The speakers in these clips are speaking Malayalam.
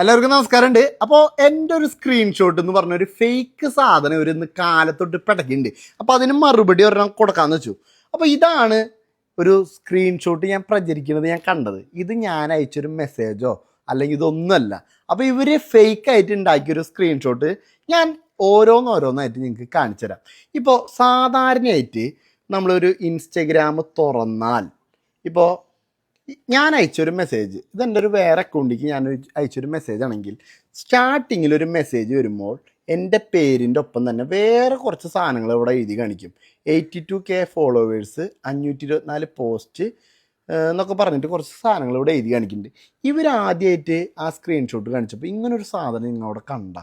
എല്ലാവർക്കും നമസ്കാരമുണ്ട്. അപ്പോൾ എൻ്റെ ഒരു സ്ക്രീൻഷോട്ട് എന്ന് പറഞ്ഞൊരു ഫേക്ക് സാധനം ഒരു ഇന്ന് കാലത്തൊട്ട് പിടക്കുന്നുണ്ട്. അപ്പോൾ അതിന് മറുപടി ഒരെണ്ണം കൊടുക്കാമെന്ന് വെച്ചു. അപ്പോൾ ഇതാണ് ഒരു സ്ക്രീൻഷോട്ട് ഞാൻ പ്രചരിക്കുന്നത് ഞാൻ കണ്ടത്. ഇത് ഞാൻ അയച്ചൊരു മെസ്സേജോ അല്ലെങ്കിൽ ഇതൊന്നുമല്ല. അപ്പോൾ ഇവർ ഫേക്കായിട്ട് ഉണ്ടാക്കിയൊരു സ്ക്രീൻഷോട്ട് ഞാൻ ഓരോന്നോരോന്നായിട്ട് നിങ്ങൾക്ക് കാണിച്ചു തരാം. ഇപ്പോൾ സാധാരണയായിട്ട് നമ്മളൊരു ഇൻസ്റ്റഗ്രാം തുറന്നാൽ ഇപ്പോൾ ഞാൻ അയച്ചൊരു മെസ്സേജ്, ഇതെൻ്റെ ഒരു വേറെ അക്കൗണ്ടിലേക്ക് ഞാൻ അയച്ചൊരു മെസ്സേജ് ആണെങ്കിൽ സ്റ്റാർട്ടിങ്ങിൽ ഒരു മെസ്സേജ് വരുമ്പോൾ എൻ്റെ പേരിൻ്റെ ഒപ്പം തന്നെ വേറെ കുറച്ച് സാധനങ്ങൾ ഇവിടെ എഴുതി കാണിക്കും. 82K ഫോളോവേഴ്സ്, 524 പോസ്റ്റ് എന്നൊക്കെ പറഞ്ഞിട്ട് കുറച്ച് സാധനങ്ങൾ ഇവിടെ എഴുതി കാണിക്കുന്നുണ്ട്. ഇവരാദ്യമായിട്ട് ആ സ്ക്രീൻഷോട്ട് കാണിച്ചപ്പോൾ ഇങ്ങനൊരു സാധനം നിങ്ങളവിടെ കണ്ട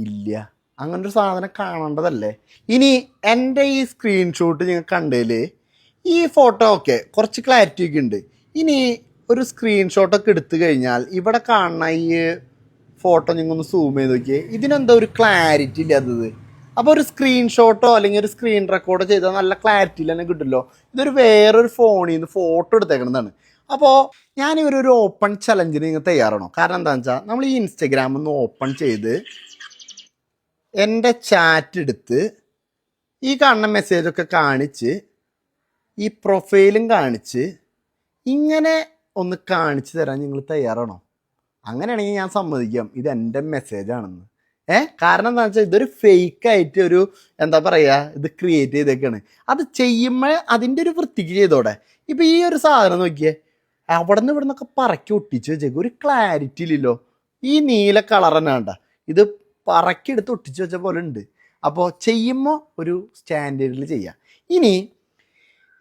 ഇല്ല, അങ്ങനൊരു സാധനം കാണേണ്ടതല്ലേ. ഇനി എൻ്റെ ഈ സ്ക്രീൻഷോട്ട് നിങ്ങൾ കണ്ടതിൽ ഈ ഫോട്ടോ ഒക്കെ കുറച്ച് ക്ലാരിറ്റി ഒക്കെ ഉണ്ട്. ഇനി ഒരു സ്ക്രീൻഷോട്ടൊക്കെ എടുത്തു കഴിഞ്ഞാൽ ഇവിടെ കാണുന്ന ഈ ഫോട്ടോ നിങ്ങൊന്ന് സൂം ചെയ്ത് നോക്കിയേ, ഇതിനെന്താ ഒരു ക്ലാരിറ്റി ഇല്ലാത്തത്. അപ്പോൾ ഒരു സ്ക്രീൻഷോട്ടോ അല്ലെങ്കിൽ ഒരു സ്ക്രീൻ റെക്കോർഡോ ചെയ്താൽ നല്ല ക്ലാരിറ്റിയിൽ തന്നെ കിട്ടുമല്ലോ. ഇതൊരു വേറൊരു ഫോണിൽ നിന്ന് ഫോട്ടോ എടുത്തേക്കുന്നതാണ്. അപ്പോൾ ഞാൻ ഇവരൊരു ഓപ്പൺ ചലഞ്ചിന് നിങ്ങൾ തയ്യാറാണോ? കാരണം എന്താണെന്ന് വെച്ചാൽ നമ്മൾ ഈ ഇൻസ്റ്റഗ്രാം ഒന്ന് ഓപ്പൺ ചെയ്ത് എൻ്റെ ചാറ്റ് എടുത്ത് ഈ കാണുന്ന മെസ്സേജൊക്കെ കാണിച്ച് ഈ പ്രൊഫൈലും കാണിച്ച് ഇങ്ങനെ ഒന്ന് കാണിച്ചു തരാൻ നിങ്ങൾ തയ്യാറാണോ? അങ്ങനെയാണെങ്കിൽ ഞാൻ സമ്മതിക്കാം ഇത് എൻ്റെ മെസ്സേജാണെന്ന്. കാരണം എന്താണെന്ന് വെച്ചാൽ ഇതൊരു ഫേക്കായിട്ട് ഒരു എന്താ പറയുക, ഇത് ക്രിയേറ്റ് ചെയ്തേക്കാണ്. അത് ചെയ്യുമ്പോൾ അതിൻ്റെ ഒരു വൃത്തിക്ക് ചെയ്തോടെ. ഇപ്പോൾ ഈ ഒരു സാധനം നോക്കിയേ, അവിടെ നിന്ന് ഇവിടെ നിന്നൊക്കെ പറക്കി ഒട്ടിച്ച് വെച്ചേക്കും, ഒരു ക്ലാരിറ്റി ഇല്ലല്ലോ. ഈ നീല കളർ തന്നെ വേണ്ട, ഇത് പറക്കിയെടുത്ത് ഒട്ടിച്ച് വെച്ച പോലെ ഉണ്ട്. അപ്പോൾ ചെയ്യുമ്പോൾ ഒരു സ്റ്റാൻഡേർഡിൽ ചെയ്യാം. ഇനി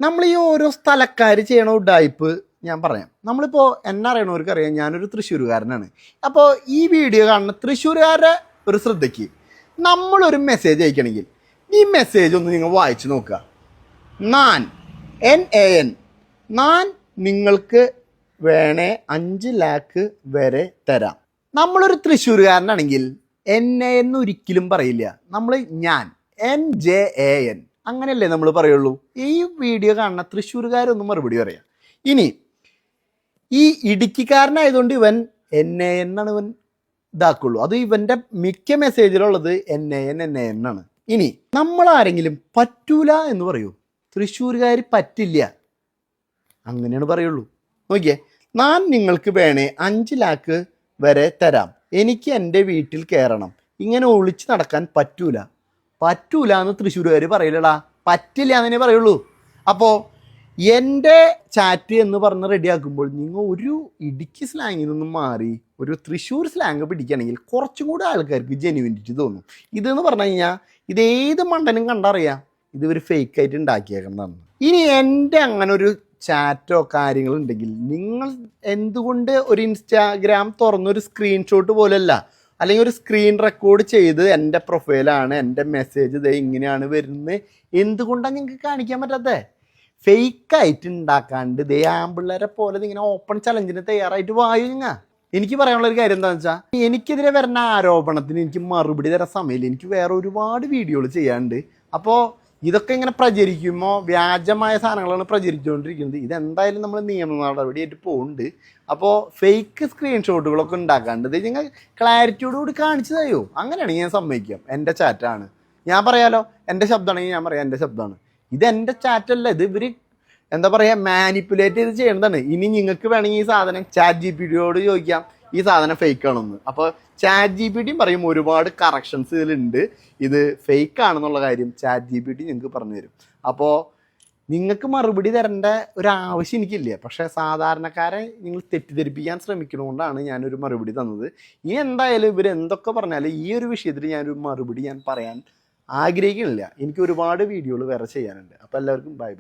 നമ്മൾ ഈ ഓരോ സ്ഥലക്കാർ ചെയ്യണ ഉഡായിപ്പ് ഞാൻ പറയാം. നമ്മളിപ്പോൾ എന്നെ അറിയണവർക്ക് അറിയാം, ഞാനൊരു തൃശ്ശൂരുകാരനാണ്. അപ്പോൾ ഈ വീഡിയോ കാണുന്ന തൃശ്ശൂരുകാരുടെ ഒരു ശ്രദ്ധയ്ക്ക് നമ്മളൊരു മെസ്സേജ് അയക്കണമെങ്കിൽ ഈ മെസ്സേജ് ഒന്ന് നിങ്ങൾ വായിച്ച് നോക്കുക. NAN നിങ്ങൾക്ക് വേണേ 5 ലാക്ക് വരെ തരാം. നമ്മളൊരു തൃശ്ശൂരുകാരനാണെങ്കിൽ NAN ഒരിക്കലും പറയില്ല. നമ്മൾ NJAN അങ്ങനെയല്ലേ നമ്മൾ പറയുള്ളൂ. ഈ വീഡിയോ കാണുന്ന തൃശ്ശൂരുകാരൊന്നും മറുപടി പറയാം. ഇനി ഈ ഇടുക്കിക്കാരനായതുകൊണ്ട് ഇവൻ NAN എന്നാണ് ഇവൻ ഇതാക്കുള്ളൂ. അത് ഇവൻ്റെ മിക്ക മെസ്സേജിലുള്ളത് NAN ആണ്. ഇനി നമ്മൾ ആരെങ്കിലും പറ്റൂല എന്ന് പറയൂ, തൃശ്ശൂരുകാർ പറ്റില്ല അങ്ങനെയാണ് പറയുള്ളൂ. നോക്കിയേ, ഞാൻ നിങ്ങൾക്ക് വേണേ 5 ലാക്ക് വരെ തരാം, എനിക്ക് എൻ്റെ വീട്ടിൽ കയറണം, ഇങ്ങനെ ഒളിച്ച് നടക്കാൻ പറ്റൂല എന്ന് തൃശ്ശൂരുകാർ പറയില്ലടാ, പറ്റില്ല എന്നേ പറയുള്ളൂ. അപ്പോൾ എൻ്റെ ചാറ്റ് എന്ന് പറഞ്ഞ് റെഡിയാക്കുമ്പോൾ നിങ്ങൾ ഒരു ഇടുക്കി സ്ലാങ്ങിൽ നിന്നും മാറി ഒരു തൃശ്ശൂർ സ്ലാങ് പിടിക്കുകയാണെങ്കിൽ കുറച്ചും കൂടി ആൾക്കാർക്ക് ജെന്യുവിനിറ്റി തോന്നും. ഇതെന്ന് പറഞ്ഞു കഴിഞ്ഞാൽ ഇതേത് മണ്ടനും കണ്ടറിയാം ഇത് ഒരു ഫേക്കായിട്ട് ഉണ്ടാക്കിയേക്കുന്നതാണ്. ഇനി എൻ്റെ അങ്ങനെ ഒരു ചാറ്റോ കാര്യങ്ങളുണ്ടെങ്കിൽ നിങ്ങൾ എന്തുകൊണ്ട് ഒരു ഇൻസ്റ്റാഗ്രാം തുറന്നൊരു സ്ക്രീൻഷോട്ട് പോലെയല്ല, അല്ലെങ്കിൽ ഒരു സ്ക്രീൻ റെക്കോർഡ് ചെയ്ത് എൻ്റെ പ്രൊഫൈലാണ്, എൻ്റെ മെസ്സേജ് ഇതേ ഇങ്ങനെയാണ് വരുന്നത്, എന്തുകൊണ്ടാണ് നിങ്ങൾക്ക് കാണിക്കാൻ പറ്റാത്തത്? ഫേക്കായിട്ട് ഉണ്ടാക്കാണ്ട് ദേ ആമ്പിള്ളേരെ പോലെ ഇങ്ങനെ ഓപ്പൺ ചലഞ്ചിന് തയ്യാറായിട്ട് വായുങ്ങ. എനിക്ക് പറയാനുള്ളൊരു കാര്യം എന്താണെന്ന് വെച്ചാൽ, എനിക്കെതിരെ വരുന്ന ആരോപണത്തിന് എനിക്ക് മറുപടി തരാൻ സമയമില്ല. എനിക്ക് വേറെ ഒരുപാട് വീഡിയോകൾ ചെയ്യാനുണ്ട്. അപ്പോൾ ഇതൊക്കെ ഇങ്ങനെ പ്രചരിക്കുമ്പോൾ വ്യാജമായ സാധനങ്ങളാണ് പ്രചരിച്ചുകൊണ്ടിരിക്കുന്നത്. ഇതെന്തായാലും നമ്മൾ നിയമ നടപടിയായിട്ട് പോകുന്നുണ്ട്. അപ്പോൾ ഫേക്ക് സ്ക്രീൻഷോട്ടുകളൊക്കെ ഉണ്ടാക്കാണ്ട് ഇത് നിങ്ങൾ ക്ലാരിറ്റിയോടുകൂടി കാണിച്ചു തരുമോ? അങ്ങനെയാണെങ്കിൽ ഞാൻ സമ്മതിക്കാം, എൻ്റെ ചാറ്റാണ്, ഞാൻ പറയാലോ. എൻ്റെ ശബ്ദമാണെങ്കിൽ ഞാൻ പറയാം എൻ്റെ ശബ്ദമാണ്. ഇതെൻ്റെ ചാറ്റല്ല, ഇത് ഇവർ എന്താ പറയുക മാനിപ്പുലേറ്റ് ചെയ്ത് ചെയ്യേണ്ടതാണ്. ഇനി നിങ്ങൾക്ക് വേണമെങ്കിൽ ഈ സാധനം ChatGPT ചോദിക്കാം ഈ സാധനം ഫേക്ക് ആണെന്ന്. അപ്പോൾ ChatGPT പറയും ഒരുപാട് കറക്ഷൻസ് ഇതിലുണ്ട്, ഇത് ഫേക്ക് ആണെന്നുള്ള കാര്യം ChatGPT നിങ്ങൾക്ക് പറഞ്ഞു തരും. അപ്പോൾ നിങ്ങൾക്ക് മറുപടി തരേണ്ട ഒരാവശ്യം എനിക്കില്ല. പക്ഷേ സാധാരണക്കാരെ നിങ്ങൾ തെറ്റിദ്ധരിപ്പിക്കാൻ ശ്രമിക്കുന്നതുകൊണ്ടാണ് ഞാനൊരു മറുപടി തന്നത്. ഇനി എന്തായാലും ഇവർ എന്തൊക്കെ പറഞ്ഞാലും ഈ ഒരു വിഷയത്തിൽ ഞാനൊരു മറുപടി ഞാൻ പറയാൻ ആഗ്രഹിക്കുന്നില്ല. എനിക്ക് ഒരുപാട് വീഡിയോകൾ വേറെ ചെയ്യാനുണ്ട്. അപ്പോൾ എല്ലാവർക്കും ബൈ.